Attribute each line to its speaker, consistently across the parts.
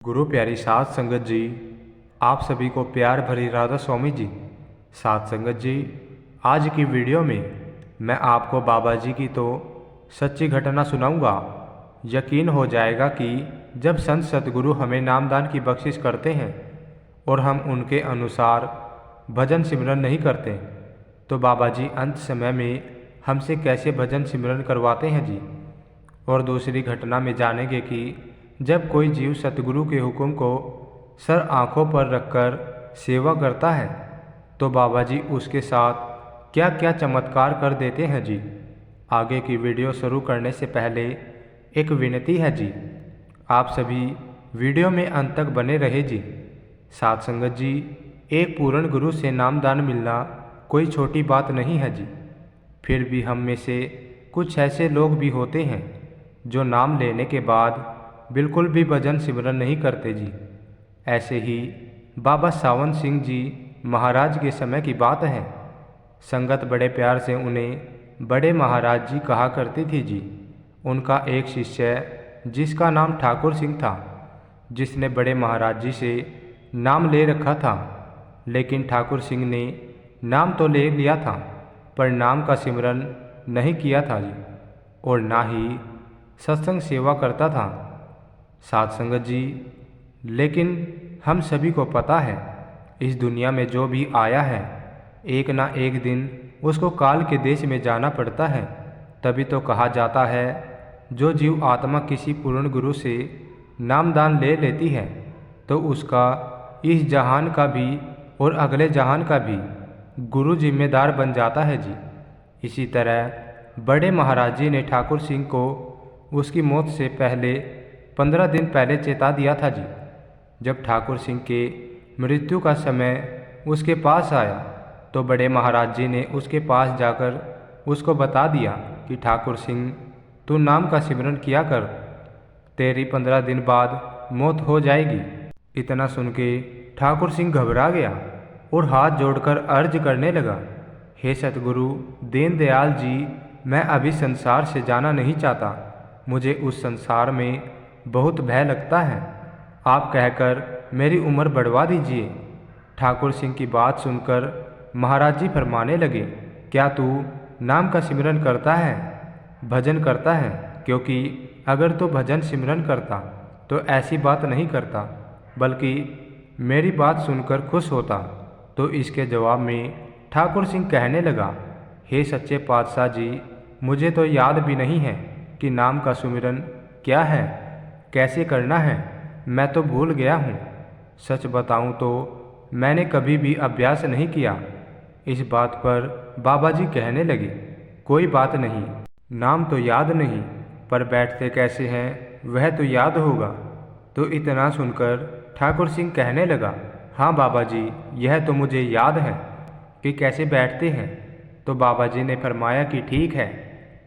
Speaker 1: गुरु प्यारी साध संगत जी, आप सभी को प्यार भरी राधा स्वामी जी। साध संगत जी, आज की वीडियो में मैं आपको बाबा जी की तो सच्ची घटना सुनाऊंगा। यकीन हो जाएगा कि जब संत सतगुरु हमें नामदान की बख्शिश करते हैं और हम उनके अनुसार भजन सिमरन नहीं करते, तो बाबा जी अंत समय में हमसे कैसे भजन सिमरन करवाते हैं जी। और दूसरी घटना में जानेंगे कि जब कोई जीव सतगुरु के हुक्म को सर आंखों पर रखकर सेवा करता है तो बाबा जी उसके साथ क्या क्या चमत्कार कर देते हैं जी। आगे की वीडियो शुरू करने से पहले एक विनती है जी, आप सभी वीडियो में अंत तक बने रहे जी। साध संगत जी, एक पूर्ण गुरु से नामदान मिलना कोई छोटी बात नहीं है जी। फिर भी हम में से कुछ ऐसे लोग भी होते हैं जो नाम लेने के बाद बिल्कुल भी भजन सिमरन नहीं करते जी। ऐसे ही बाबा सावन सिंह जी महाराज के समय की बात है। संगत बड़े प्यार से उन्हें बड़े महाराज जी कहा करती थी जी। उनका एक शिष्य जिसका नाम ठाकुर सिंह था, जिसने बड़े महाराज जी से नाम ले रखा था, लेकिन ठाकुर सिंह ने नाम तो ले लिया था पर नाम का सिमरन नहीं किया था जी, और ना ही सत्संग सेवा करता था। साध संगत जी, लेकिन हम सभी को पता है इस दुनिया में जो भी आया है एक ना एक दिन उसको काल के देश में जाना पड़ता है। तभी तो कहा जाता है जो जीव आत्मा किसी पूर्ण गुरु से नामदान ले लेती है तो उसका इस जहान का भी और अगले जहान का भी गुरु जिम्मेदार बन जाता है जी। इसी तरह बड़े महाराज जी ने ठाकुर सिंह को उसकी मौत से पहले 15 दिन पहले चेता दिया था जी। जब ठाकुर सिंह के मृत्यु का समय उसके पास आया तो बड़े महाराज जी ने उसके पास जाकर उसको बता दिया कि ठाकुर सिंह, तू नाम का सिमरन किया कर, तेरी 15 दिन बाद मौत हो जाएगी। इतना सुन के ठाकुर सिंह घबरा गया और हाथ जोड़कर अर्ज करने लगा, हे सतगुरु दीनदयाल जी, मैं अभी संसार से जाना नहीं चाहता, मुझे उस संसार में बहुत भय लगता है, आप कहकर मेरी उम्र बढ़वा दीजिए। ठाकुर सिंह की बात सुनकर महाराज जी फरमाने लगे, क्या तू नाम का सिमरन करता है, भजन करता है? क्योंकि अगर तो भजन सिमरन करता तो ऐसी बात नहीं करता, बल्कि मेरी बात सुनकर खुश होता। तो इसके जवाब में ठाकुर सिंह कहने लगा, हे सच्चे पातशाह जी, मुझे तो याद भी नहीं है कि नाम का सुमिरन क्या है, कैसे करना है, मैं तो भूल गया हूँ। सच बताऊँ तो मैंने कभी भी अभ्यास नहीं किया। इस बात पर बाबा जी कहने लगे, कोई बात नहीं, नाम तो याद नहीं पर बैठते कैसे हैं वह तो याद होगा। तो इतना सुनकर ठाकुर सिंह कहने लगा, हाँ बाबा जी, यह तो मुझे याद है कि कैसे बैठते हैं। तो बाबा जी ने फरमाया कि ठीक है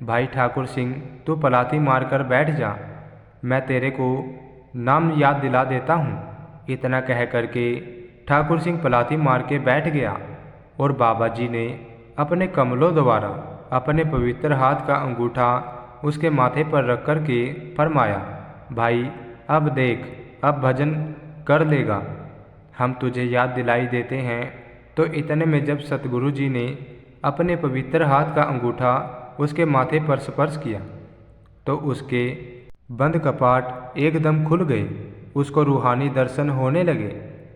Speaker 1: भाई ठाकुर सिंह, तू पलाथी मारकर बैठ जा, मैं तेरे को नाम याद दिला देता हूँ। इतना कह करके ठाकुर सिंह पलाथी मार के बैठ गया और बाबा जी ने अपने कमलों द्वारा अपने पवित्र हाथ का अंगूठा उसके माथे पर रख कर के फरमाया, भाई अब देख, अब भजन कर लेगा, हम तुझे याद दिलाई देते हैं। तो इतने में जब सतगुरु जी ने अपने पवित्र हाथ का अंगूठा उसके माथे पर स्पर्श किया तो उसके बंद कपाट एकदम खुल गए, उसको रूहानी दर्शन होने लगे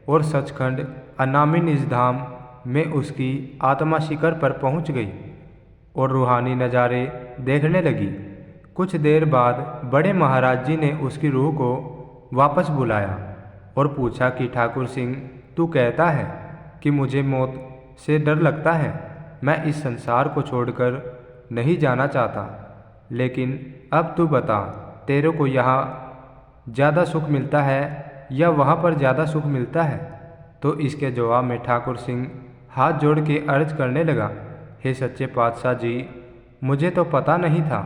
Speaker 1: और सचखंड अनामी निजधाम में उसकी आत्मा शिखर पर पहुंच गई और रूहानी नज़ारे देखने लगी। कुछ देर बाद बड़े महाराज जी ने उसकी रूह को वापस बुलाया और पूछा कि ठाकुर सिंह, तू कहता है कि मुझे मौत से डर लगता है, मैं इस संसार को छोड़कर नहीं जाना चाहता, लेकिन अब तू बता, तेरे को यहाँ ज़्यादा सुख मिलता है या वहाँ पर ज़्यादा सुख मिलता है? तो इसके जवाब में ठाकुर सिंह हाथ जोड़ के अर्ज करने लगा, हे सच्चे पातशाह जी, मुझे तो पता नहीं था,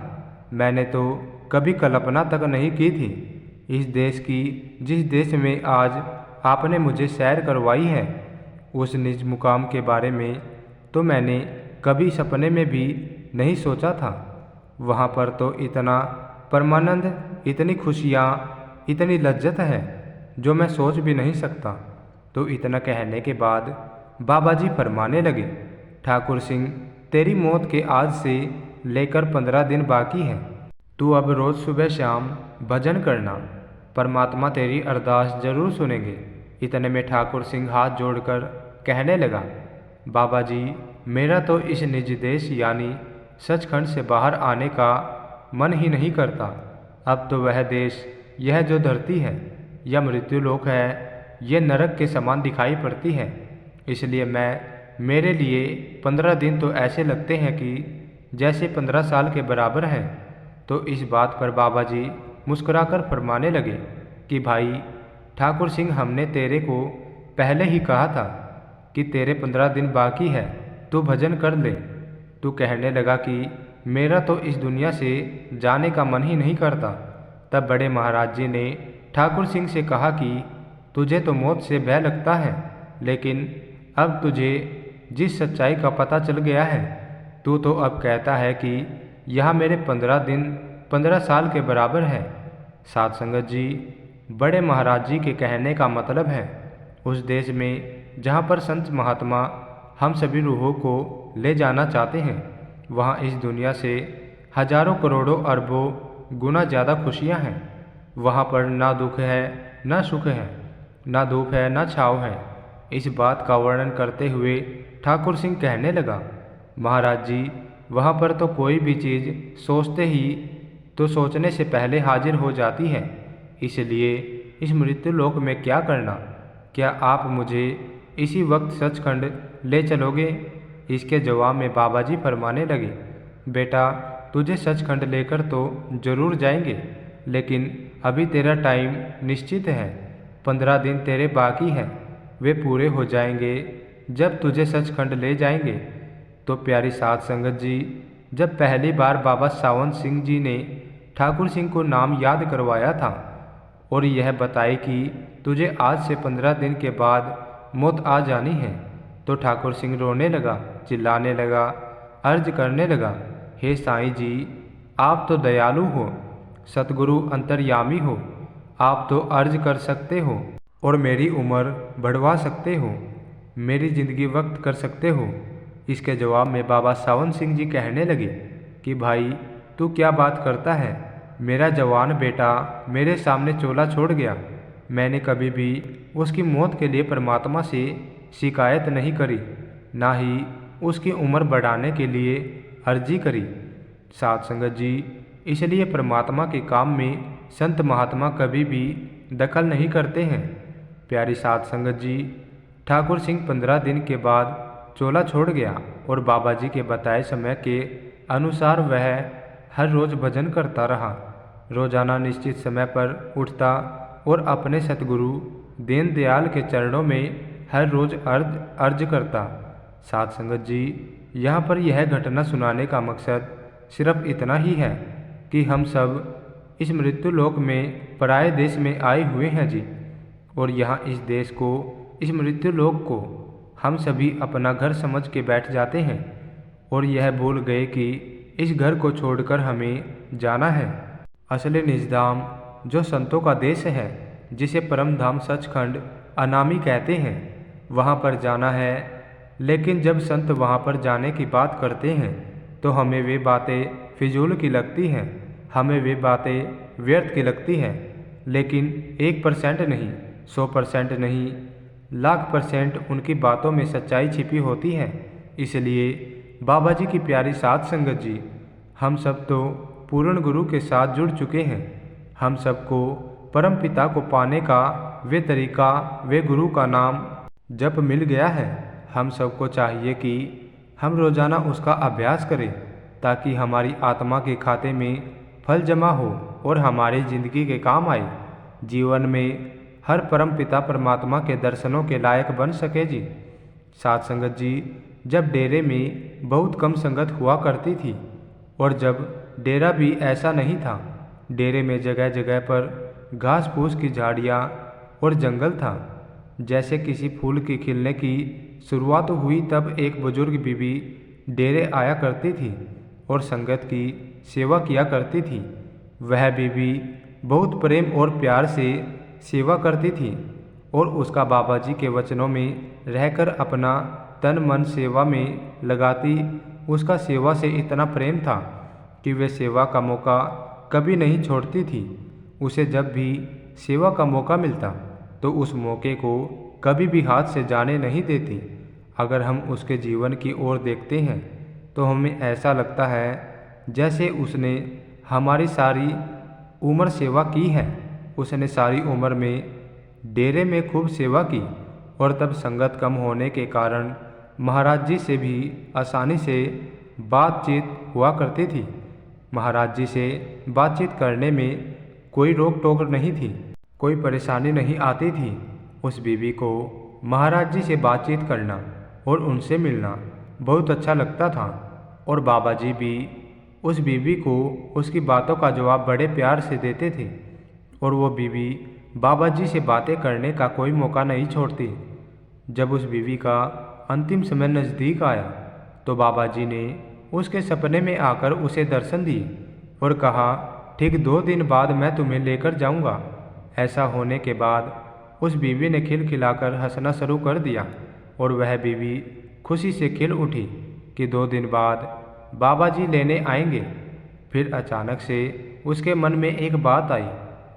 Speaker 1: मैंने तो कभी कल्पना तक नहीं की थी इस देश की, जिस देश में आज आपने मुझे सैर करवाई है, उस निज मुकाम के बारे में तो मैंने कभी सपने में भी नहीं सोचा था। वहाँ पर तो इतना परमानंद, इतनी खुशियाँ, इतनी लज्जत है जो मैं सोच भी नहीं सकता। तो इतना कहने के बाद बाबा जी फरमाने लगे, ठाकुर सिंह, तेरी मौत के आज से लेकर 15 दिन बाकी हैं। तू अब रोज़ सुबह शाम भजन करना, परमात्मा तेरी अरदास जरूर सुनेंगे। इतने में ठाकुर सिंह हाथ जोड़कर कहने लगा, बाबा जी, मेरा तो इस निज देश यानी सचखंड से बाहर आने का मन ही नहीं करता। अब तो वह देश, यह जो धरती है, यह मृत्यु लोक है, ये नरक के समान दिखाई पड़ती है। इसलिए मेरे लिए 15 दिन तो ऐसे लगते हैं कि जैसे 15 साल के बराबर हैं। तो इस बात पर बाबा जी मुस्कुराकर फरमाने लगे कि भाई ठाकुर सिंह, हमने तेरे को पहले ही कहा था कि तेरे 15 दिन बाकी है, तू भजन कर ले। तू कहने लगा कि मेरा तो इस दुनिया से जाने का मन ही नहीं करता। तब बड़े महाराज जी ने ठाकुर सिंह से कहा कि तुझे तो मौत से भय लगता है, लेकिन अब तुझे जिस सच्चाई का पता चल गया है, तू तो अब कहता है कि यह मेरे 15 दिन 15 साल के बराबर है। साध संगत जी, बड़े महाराज जी के कहने का मतलब है उस देश में जहाँ पर संत महात्मा हम सभी रूहों को ले जाना चाहते हैं, वहाँ इस दुनिया से हजारों करोड़ों अरबों गुना ज़्यादा खुशियाँ हैं। वहाँ पर ना दुख है ना सुख है, ना धूप है ना छाँव है। इस बात का वर्णन करते हुए ठाकुर सिंह कहने लगा, महाराज जी, वहाँ पर तो कोई भी चीज़ सोचते ही तो सोचने से पहले हाजिर हो जाती है। इसलिए इस मृत्यु लोक में क्या करना? क्या आप मुझे इसी वक्त सचखंड ले चलोगे? इसके जवाब में बाबा जी फरमाने लगे, बेटा, तुझे सचखंड लेकर तो ज़रूर जाएंगे, लेकिन अभी तेरा टाइम निश्चित है। 15 दिन तेरे बाकी हैं, वे पूरे हो जाएंगे जब तुझे सचखंड ले जाएंगे। तो प्यारी साध संगत जी, जब पहली बार बाबा सावंत सिंह जी ने ठाकुर सिंह को नाम याद करवाया था और यह बताई कि तुझे आज से 15 दिन के बाद मौत आ जानी है, तो ठाकुर सिंह रोने लगा, चिल्लाने लगा, अर्ज करने लगा, हे साईं जी, आप तो दयालु हो, सतगुरु अंतर्यामी हो, आप तो अर्ज कर सकते हो और मेरी उम्र बढ़वा सकते हो, मेरी ज़िंदगी वक्त कर सकते हो। इसके जवाब में बाबा सावंत सिंह जी कहने लगे कि भाई, तू क्या बात करता है? मेरा जवान बेटा मेरे सामने चोला छोड़ गया। मैंने कभी भी उसकी मौत के लिए परमात्मा से शिकायत नहीं करी, ना ही उसकी उम्र बढ़ाने के लिए अर्जी करी। साध संगत जी, इसलिए परमात्मा के काम में संत महात्मा कभी भी दखल नहीं करते हैं। प्यारी साध संगत जी, ठाकुर सिंह 15 दिन के बाद चोला छोड़ गया और बाबा जी के बताए समय के अनुसार वह हर रोज़ भजन करता रहा। रोजाना निश्चित समय पर उठता और अपने सतगुरु दीनदयाल के चरणों में हर रोज़ अर्ज करता। साध संगत जी, यहाँ पर यह घटना सुनाने का मकसद सिर्फ इतना ही है कि हम सब इस मृत्यु लोक में पराये देश में आए हुए हैं जी, और यहाँ इस देश को, इस मृत्यु लोक को हम सभी अपना घर समझ के बैठ जाते हैं और यह भूल गए कि इस घर को छोड़कर हमें जाना है। असली निजधाम जो संतों का देश है, जिसे परम धाम सचखंड अनामी कहते हैं, वहाँ पर जाना है। लेकिन जब संत वहाँ पर जाने की बात करते हैं तो हमें वे बातें फिजूल की लगती हैं, हमें वे बातें व्यर्थ की लगती हैं। लेकिन 1% नहीं, 100% नहीं, 1,00,000% उनकी बातों में सच्चाई छिपी होती है। इसलिए बाबा जी की प्यारी साध संगत जी, हम सब तो पूर्ण गुरु के साथ जुड़ चुके हैं। हम सबको परम पिता को पाने का वे तरीका, वे गुरु का नाम जप मिल गया है। हम सबको चाहिए कि हम रोज़ाना उसका अभ्यास करें, ताकि हमारी आत्मा के खाते में फल जमा हो और हमारी ज़िंदगी के काम आए। जीवन में हर परम पिता परमात्मा के दर्शनों के लायक बन सके जी। साध संगत जी, जब डेरे में बहुत कम संगत हुआ करती थी और जब डेरा भी ऐसा नहीं था, डेरे में जगह जगह पर घास फूस की झाड़ियाँ और जंगल था। जैसे किसी फूल के खिलने की शुरुआत हुई तब एक बुजुर्ग बीबी डेरे आया करती थी और संगत की सेवा किया करती थी। वह बीबी बहुत प्रेम और प्यार से सेवा करती थी और उसका बाबा जी के वचनों में रहकर अपना तन मन सेवा में लगाती। उसका सेवा से इतना प्रेम था कि वे सेवा का मौका कभी नहीं छोड़ती थी। उसे जब भी सेवा का मौका मिलता तो उस मौके को कभी भी हाथ से जाने नहीं देती। अगर हम उसके जीवन की ओर देखते हैं तो हमें ऐसा लगता है जैसे उसने हमारी सारी उम्र सेवा की है। उसने सारी उम्र में डेरे में खूब सेवा की और तब संगत कम होने के कारण महाराज जी से भी आसानी से बातचीत हुआ करती थी। महाराज जी से बातचीत करने में कोई रोक टोक नहीं थी, कोई परेशानी नहीं आती थी। उस बीवी को महाराज जी से बातचीत करना और उनसे मिलना बहुत अच्छा लगता था और बाबा जी भी उस बीवी को उसकी बातों का जवाब बड़े प्यार से देते थे और वो बीवी बाबा जी से बातें करने का कोई मौका नहीं छोड़ती। जब उस बीवी का अंतिम समय नज़दीक आया तो बाबा जी ने उसके सपने में आकर उसे दर्शन दिए और कहा, ठीक 2 दिन बाद मैं तुम्हें लेकर जाऊंगा। ऐसा होने के बाद उस बीवी ने खिलखिलाकर हंसना शुरू कर दिया और वह बीवी खुशी से खिल उठी कि 2 दिन बाद बाबा जी लेने आएंगे। फिर अचानक से उसके मन में एक बात आई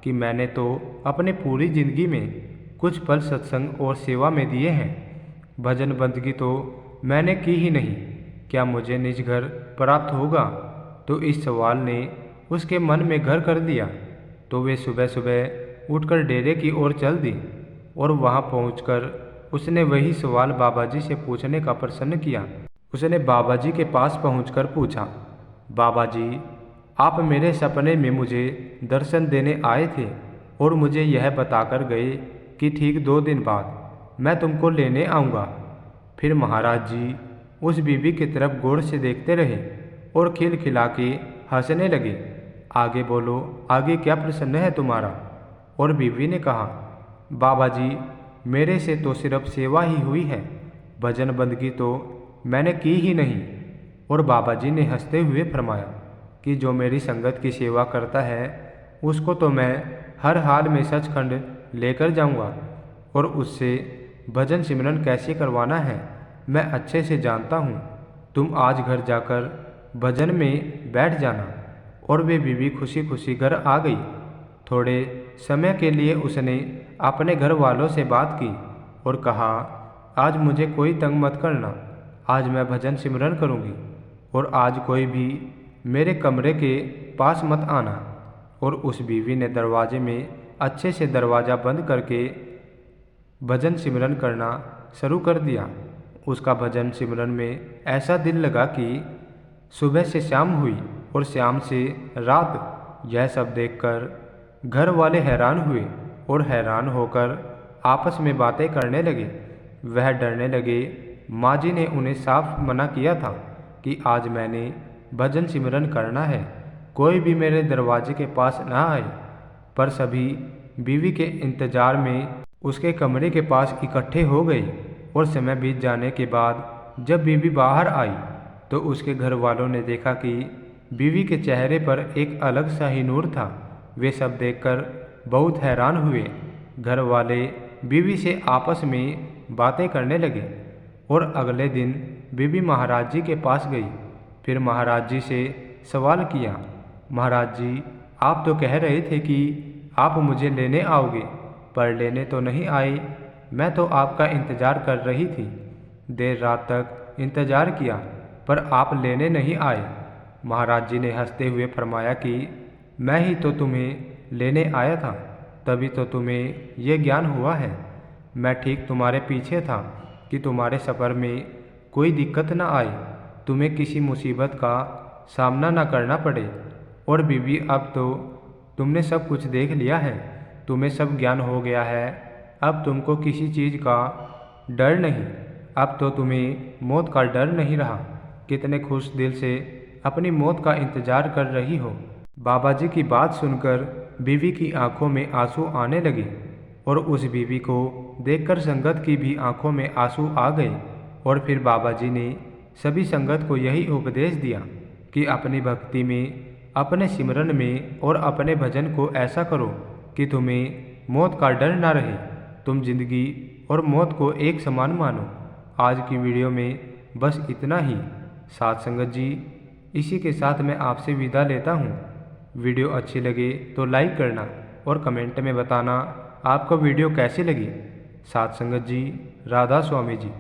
Speaker 1: कि मैंने तो अपने पूरी ज़िंदगी में कुछ पल सत्संग और सेवा में दिए हैं, भजन बंदगी तो मैंने की ही नहीं, क्या मुझे निज घर प्राप्त होगा? तो इस सवाल ने उसके मन में घर कर दिया। तो वे सुबह सुबह उठकर डेरे की ओर चल दी और वहां पहुंचकर उसने वही सवाल बाबा जी से पूछने का प्रयत्न किया। उसने बाबा जी के पास पहुंचकर पूछा, बाबा जी, आप मेरे सपने में मुझे दर्शन देने आए थे और मुझे यह बताकर गए कि ठीक 2 दिन बाद मैं तुमको लेने आऊँगा। फिर महाराज जी उस बीवी की तरफ गौर से देखते रहे और खिलखिला के हंसने लगे। आगे बोलो, आगे क्या प्रश्न है तुम्हारा? और बीवी ने कहा, बाबा जी, मेरे से तो सिर्फ सेवा ही हुई है, भजन बंदगी तो मैंने की ही नहीं। और बाबा जी ने हंसते हुए फरमाया कि जो मेरी संगत की सेवा करता है उसको तो मैं हर हाल में सचखंड लेकर जाऊंगा और उससे भजन सिमरन कैसे करवाना है मैं अच्छे से जानता हूँ। तुम आज घर जाकर भजन में बैठ जाना। और वे बीवी खुशी खुशी घर आ गई। थोड़े समय के लिए उसने अपने घर वालों से बात की और कहा, आज मुझे कोई तंग मत करना, आज मैं भजन सिमरन करूँगी और आज कोई भी मेरे कमरे के पास मत आना। और उस बीवी ने दरवाजे में अच्छे से दरवाज़ा बंद करके भजन सिमरन करना शुरू कर दिया। उसका भजन सिमरन में ऐसा दिल लगा कि सुबह से शाम हुई और शाम से रात। यह सब देखकर घर वाले हैरान हुए और हैरान होकर आपस में बातें करने लगे। वह डरने लगे। माँ जी ने उन्हें साफ मना किया था कि आज मैंने भजन सिमरन करना है, कोई भी मेरे दरवाजे के पास ना आए। पर सभी बीवी के इंतजार में उसके कमरे के पास इकट्ठे हो गए और समय बीत जाने के बाद जब बीवी बाहर आई तो उसके घर वालों ने देखा कि बीवी के चेहरे पर एक अलग सा ही नूर था। वे सब देखकर बहुत हैरान हुए। घर वाले बीवी से आपस में बातें करने लगे और अगले दिन बीवी महाराज जी के पास गई। फिर महाराज जी से सवाल किया, महाराज जी, आप तो कह रहे थे कि आप मुझे लेने आओगे, पर लेने तो नहीं आए। मैं तो आपका इंतज़ार कर रही थी, देर रात तक इंतज़ार किया पर आप लेने नहीं आए। महाराज जी ने हंसते हुए फरमाया कि मैं ही तो तुम्हें लेने आया था, तभी तो तुम्हें ये ज्ञान हुआ है। मैं ठीक तुम्हारे पीछे था कि तुम्हारे सफ़र में कोई दिक्कत न आए, तुम्हें किसी मुसीबत का सामना न करना पड़े। और बीवी, अब तो तुमने सब कुछ देख लिया है, तुम्हें सब ज्ञान हो गया है, अब तुमको किसी चीज़ का डर नहीं, अब तो तुम्हें मौत का डर नहीं रहा। कितने खुश दिल से अपनी मौत का इंतज़ार कर रही हो। बाबा जी की बात सुनकर बीवी की आंखों में आंसू आने लगे और उस बीवी को देखकर संगत की भी आंखों में आंसू आ गए। और फिर बाबा जी ने सभी संगत को यही उपदेश दिया कि अपनी भक्ति में, अपने सिमरन में और अपने भजन को ऐसा करो कि तुम्हें मौत का डर ना रहे। तुम जिंदगी और मौत को एक समान मानो। आज की वीडियो में बस इतना ही। साथ संगत जी, इसी के साथ मैं आपसे विदा लेता हूँ। वीडियो अच्छी लगे तो लाइक करना और कमेंट में बताना आपको वीडियो कैसी लगी। साथ संगत जी, राधा स्वामी जी।